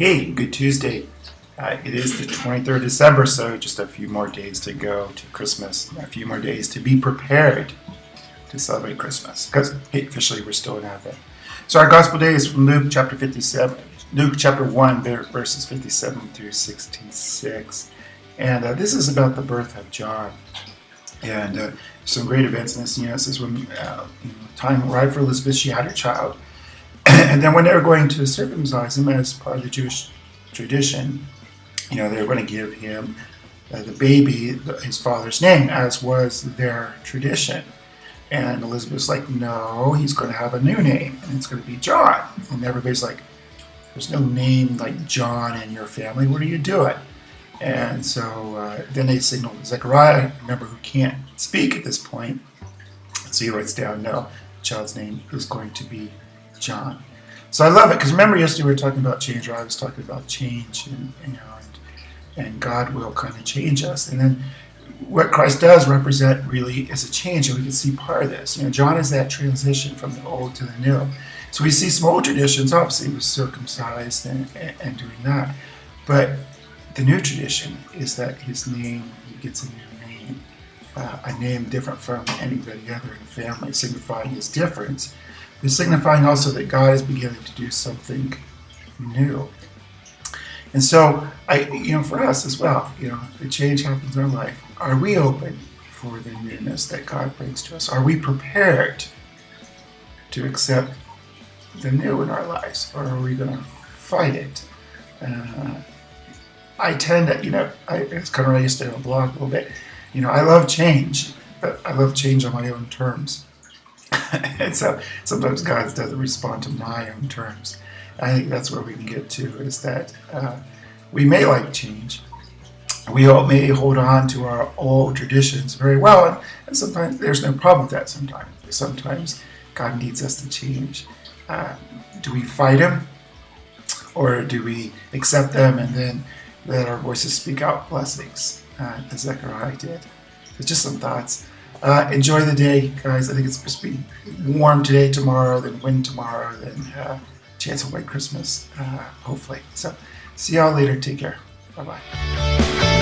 Hey, good Tuesday. It is the 23rd of December, so just a few more days to go to Christmas, a few more days to be prepared to celebrate Christmas, because officially we're still in Advent. So our Gospel day is from Luke chapter 57, Luke chapter 1, verses 57 through 66. And this is about the birth of John. And some great events in this. This is when time arrived for Elizabeth, she had her child. And then when they were going to circumcise him as part of the Jewish tradition, they were going to give him the baby his father's name, as was their tradition. And Elizabeth's like, no, he's going to have a new name, and it's going to be John. And everybody's like, there's no name like John in your family. What are you doing? And so then they signaled Zechariah, remember, who can't speak at this point. So he writes down, no, the child's name is going to be John. So I love it, because remember yesterday we were talking about change, or I was talking about change, and God will kind of change us. And then what Christ does represent really is a change, and we can see part of this. John is that transition from the old to the new. So we see some old traditions, obviously he was circumcised and doing that. But the new tradition is that his name, he gets a new name, a name different from anybody other in the family, signifying his difference. But signifying also that God is beginning to do something new. And so, for us as well, the change happens in our life. Are we open for the newness that God brings to us? Are we prepared to accept the new in our lives? Or are we going to fight it? I tend to, it's kind of what I used to blog a little bit. I love change, but I love change on my own terms. And so sometimes God doesn't respond to my own terms. I think that's where we can get to, is that we may like change. We all may hold on to our old traditions very well, and sometimes there's no problem with that sometimes God needs us to change. Do we fight him, or do we accept them and then let our voices speak out blessings, as Zechariah did? So just some thoughts. Enjoy the day, guys. I think it's supposed to be warm today, tomorrow, then wind tomorrow, then chance of white Christmas, hopefully. So see y'all later. Take care. Bye-bye.